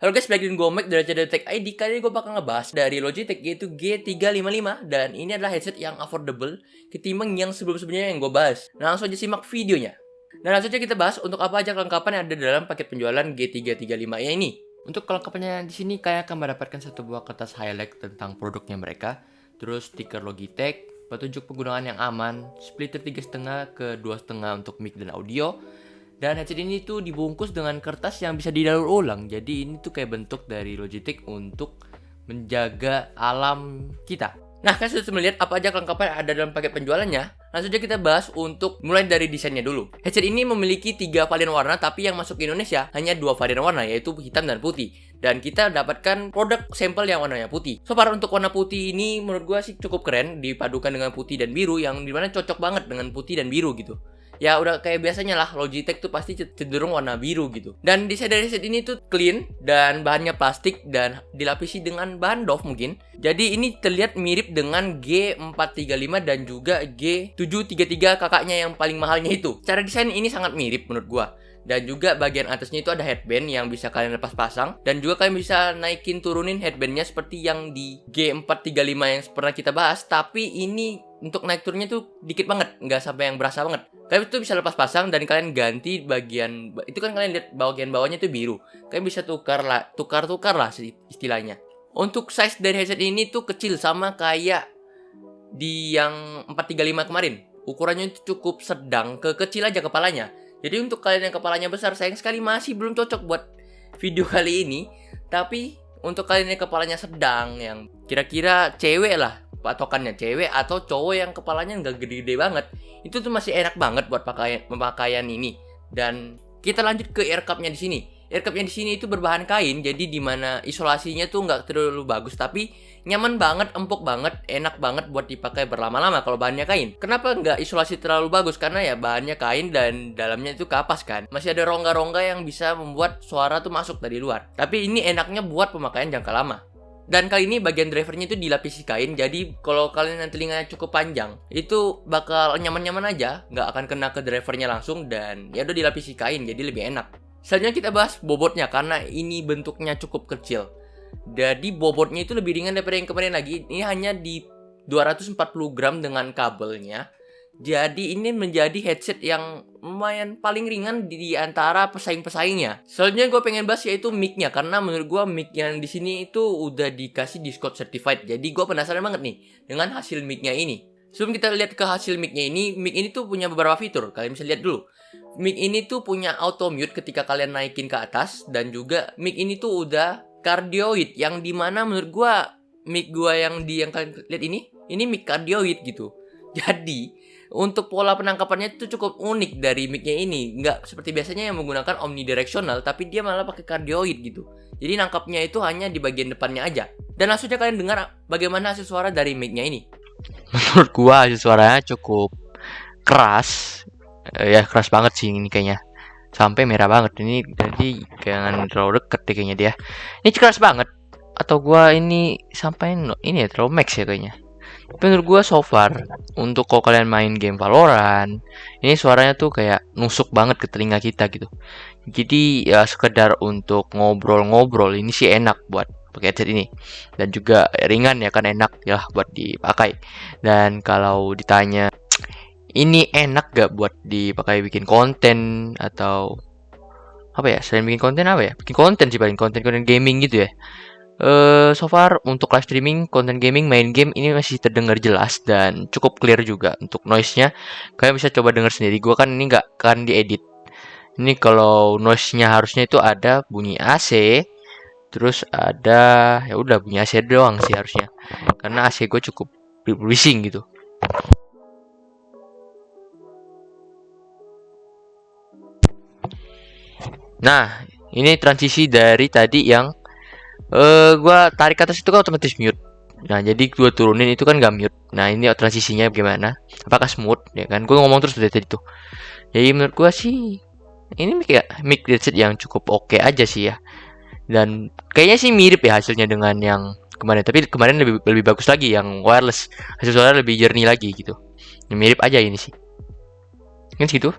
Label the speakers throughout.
Speaker 1: Halo guys, balik dengan gue Mac dari channel Tech ID. Kali ini gue bakal ngebahas dari Logitech, yaitu G355. Dan ini adalah headset yang affordable ketimbang yang sebelum-sebelumnya yang gue bahas. Nah, langsung aja simak videonya. Nah, langsung aja kita bahas untuk apa aja kelengkapan yang ada dalam paket penjualan G335 ini. Untuk kelengkapannya di sini kalian akan mendapatkan satu buah kertas highlight tentang produknya mereka, terus stiker Logitech, petunjuk penggunaan yang aman, splitter 3,5 ke 2,5 untuk mic dan audio. Dan headset ini tuh dibungkus dengan kertas yang bisa didaur ulang. Jadi ini tuh kayak bentuk dari Logitech untuk menjaga alam kita. Nah, kalian sudah melihat apa aja kelengkapan yang ada dalam paket penjualannya. Langsung aja kita bahas untuk mulai dari desainnya dulu. Headset ini memiliki 3 varian warna, tapi yang masuk ke Indonesia hanya 2 varian warna, yaitu hitam dan putih. Dan kita dapatkan produk sampel yang warnanya putih. So far untuk warna putih ini menurut gua sih cukup keren, dipadukan dengan putih dan biru, yang dimana cocok banget dengan putih dan biru gitu. Ya udah kayak biasanya lah, Logitech tuh pasti cenderung warna biru gitu. Dan desain dari headset ini tuh clean dan bahannya plastik dan dilapisi dengan bahan doff mungkin. Jadi ini terlihat mirip dengan G435 dan juga G733 kakaknya yang paling mahalnya itu. Cara desain ini sangat mirip menurut gua. Dan juga bagian atasnya itu ada headband yang bisa kalian lepas pasang. Dan juga kalian bisa naikin turunin headbandnya seperti yang di G435 yang pernah kita bahas. Tapi ini untuk naik turunnya tuh dikit banget, nggak sampai yang berasa banget. Kalian itu bisa lepas pasang dan kalian ganti bagian, itu kan kalian lihat bagian bawahnya itu biru. Kalian bisa tukar lah istilahnya. Untuk size dari headset ini tuh kecil sama kayak di yang 435 kemarin. Ukurannya itu cukup sedang ke kecil aja kepalanya. Jadi untuk kalian yang kepalanya besar, sayang sekali masih belum cocok buat video kali ini. Tapi untuk kalian yang kepalanya sedang, yang kira-kira cewek lah patokannya, cewek atau cowok yang kepalanya nggak gede-gede banget, itu tuh masih enak banget buat pemakaian ini. Dan kita lanjut ke ear cup-nya di sini. Ear cup-nya di sini itu berbahan kain, jadi dimana isolasinya tuh nggak terlalu bagus, tapi nyaman banget, empuk banget, enak banget buat dipakai berlama-lama kalau bahannya kain. Kenapa nggak isolasi terlalu bagus? Karena ya bahannya kain dan dalamnya itu kapas kan. Masih ada rongga-rongga yang bisa membuat suara tuh masuk dari luar. Tapi ini enaknya buat pemakaian jangka lama. Dan kali ini bagian drivernya itu dilapisi kain, jadi kalau kalian yang telinganya cukup panjang, itu bakal nyaman-nyaman aja, nggak akan kena ke drivernya langsung, dan ya udah dilapisi kain, jadi lebih enak. Selanjutnya kita bahas bobotnya, karena ini bentuknya cukup kecil. Jadi bobotnya itu lebih ringan daripada yang kemarin lagi, ini hanya di 240 gram dengan kabelnya. Jadi ini menjadi headset yang lumayan paling ringan di antara pesaing-pesaingnya. Selanjutnya gue pengen bahas yaitu mic-nya, karena menurut gue mic yang di sini itu udah dikasih Discord certified. Jadi gue penasaran banget nih dengan hasil mic-nya ini. Sebelum kita lihat ke hasil mic-nya ini, mic ini tuh punya beberapa fitur. Kalian bisa lihat dulu. Mic ini tuh punya auto mute ketika kalian naikin ke atas, dan juga mic ini tuh udah cardioid, yang dimana menurut gue mic gue yang kalian lihat ini mic cardioid gitu. Jadi untuk pola penangkapannya itu cukup unik dari mic-nya ini. Nggak seperti biasanya yang menggunakan omnidirectional, tapi dia malah pakai cardioid gitu. Jadi nangkapnya itu hanya di bagian depannya aja. Dan langsung aja kalian dengar bagaimana hasil suara dari mic-nya ini.
Speaker 2: Menurut gua hasil suaranya cukup keras. Ya keras banget sih ini kayaknya. Sampai merah banget. Ini jadi jangan terlalu deket deh kayaknya dia. Ini keras banget. Atau gua ini sampai ini ya terlalu max ya kayaknya. Tapi menurut gue so far, untuk kalau kalian main game Valorant, ini suaranya tuh kayak nusuk banget ke telinga kita gitu. Jadi ya sekedar untuk ngobrol-ngobrol ini sih enak buat pakai headset ini. Dan juga ringan ya kan, enak ya buat dipakai. Dan kalau ditanya ini enak gak buat dipakai bikin konten atau apa ya, selain bikin konten apa ya? Bikin konten sih, paling konten-konten gaming gitu ya. So far untuk live streaming, konten gaming, main game ini masih terdengar jelas dan cukup clear juga. Untuk noise-nya kalian bisa coba dengar sendiri. Gua kan ini nggak kan diedit. Ini kalau noise-nya harusnya itu ada bunyi AC, terus ada ya udah bunyi AC doang sih harusnya. Karena AC gue cukup bising gitu. Nah, ini transisi dari tadi yang gua tarik ke atas itu kan otomatis mute. Nah, jadi gua turunin itu kan gak mute. Nah, ini transisinya gimana? Apakah smooth? Ya kan, gua ngomong terus dari tadi tuh. Jadi menurut gua sih ini mic headset yang cukup oke aja sih ya. Dan kayaknya sih mirip ya hasilnya dengan yang kemarin. Tapi kemarin lebih bagus lagi yang wireless. Hasil suara lebih jernih lagi gitu. Ya, mirip aja ini sih. Kan segitu.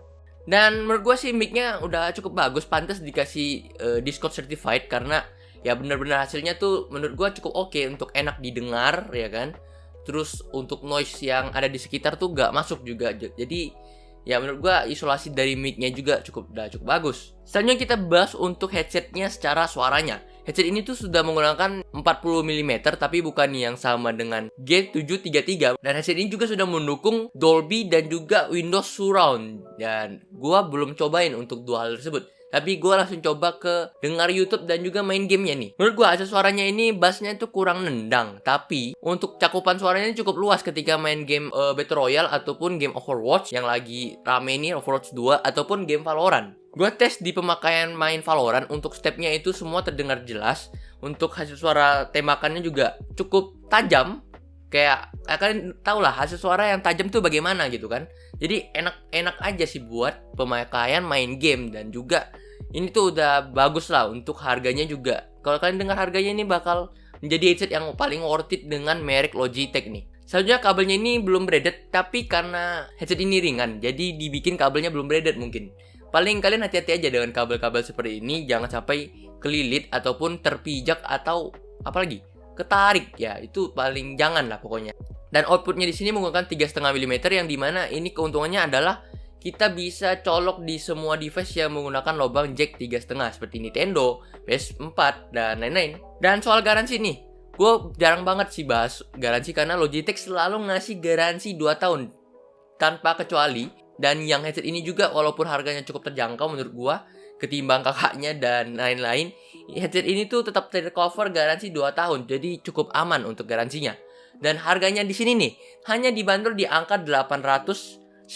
Speaker 1: Dan menurut gue sih mic-nya udah cukup bagus, pantas dikasih Discord certified, karena ya bener-bener hasilnya tuh menurut gua cukup oke untuk enak didengar ya kan. Terus untuk noise yang ada di sekitar tuh gak masuk juga. Jadi ya menurut gua isolasi dari mic-nya juga cukup bagus. Selanjutnya kita bahas untuk headsetnya secara suaranya. Headset ini tuh sudah menggunakan 40 mm tapi bukan yang sama dengan G733. Dan headset ini juga sudah mendukung Dolby dan juga Windows Surround. Dan gua belum cobain untuk dua hal tersebut. Tapi gue langsung coba ke dengar YouTube dan juga main gamenya nih. Menurut gue hasil suaranya ini bassnya itu kurang nendang. Tapi untuk cakupan suaranya ini cukup luas ketika main game Battle Royale ataupun game Overwatch yang lagi rame nih, Overwatch 2 ataupun game Valorant. Gue tes di pemakaian main Valorant, untuk stepnya itu semua terdengar jelas. Untuk hasil suara tembakannya juga cukup tajam. Kayak kalian tau lah hasil suara yang tajam tuh bagaimana gitu kan. Jadi enak aja sih buat pemakaian main game. Dan juga ini tuh udah bagus lah untuk harganya juga. Kalau kalian dengar harganya ini bakal menjadi headset yang paling worth it dengan merek Logitech nih. Selanjutnya kabelnya ini belum braided, tapi karena headset ini ringan, jadi dibikin kabelnya belum braided mungkin. Paling kalian hati-hati aja dengan kabel-kabel seperti ini, jangan sampai kelilit ataupun terpijak atau apalagi ketarik ya, itu paling jangan lah pokoknya. Dan outputnya di sini menggunakan 3,5 mm yang dimana ini keuntungannya adalah kita bisa colok di semua device yang menggunakan lubang jack 3,5 seperti Nintendo, PS4 dan lain-lain. Dan soal garansi nih, gue jarang banget sih bahas garansi karena Logitech selalu ngasih garansi 2 tahun tanpa kecuali. Dan yang headset ini juga walaupun harganya cukup terjangkau menurut gue ketimbang kakaknya dan lain-lain, headset ini tuh tetap tercover garansi 2 tahun. Jadi cukup aman untuk garansinya. Dan harganya di sini nih hanya dibanderol di angka 819.000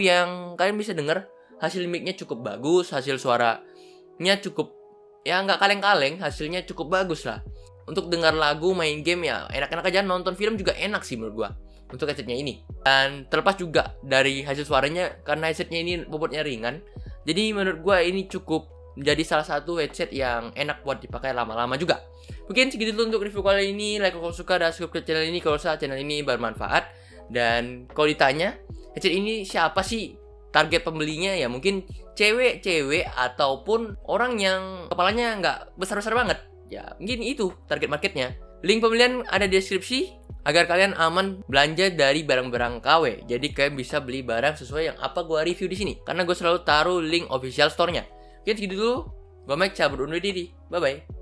Speaker 1: yang kalian bisa dengar hasil mic-nya cukup bagus, hasil suaranya cukup ya nggak kaleng-kaleng, hasilnya cukup bagus lah. Untuk dengar lagu, main game ya enak-enak aja, nonton film juga enak sih menurut gua untuk headsetnya ini. Dan terlepas juga dari hasil suaranya, karena headsetnya ini bobotnya ringan, jadi menurut gua ini cukup menjadi salah satu headset yang enak buat dipakai lama-lama juga. Mungkin segitu dulu untuk review kali ini. Like kalau suka dan subscribe ke channel ini kalau channel ini bermanfaat. Dan kalau ditanya headset ini siapa sih target pembelinya, ya mungkin cewek-cewek ataupun orang yang kepalanya nggak besar-besar banget. Ya mungkin itu target marketnya. Link pembelian ada di deskripsi agar kalian aman belanja dari barang-barang KW. Jadi kalian bisa beli barang sesuai yang apa gua review di sini. Karena gue selalu taruh link official store-nya. Mungkin segitu dulu. Gue Mike cabut undur diri. Bye-bye.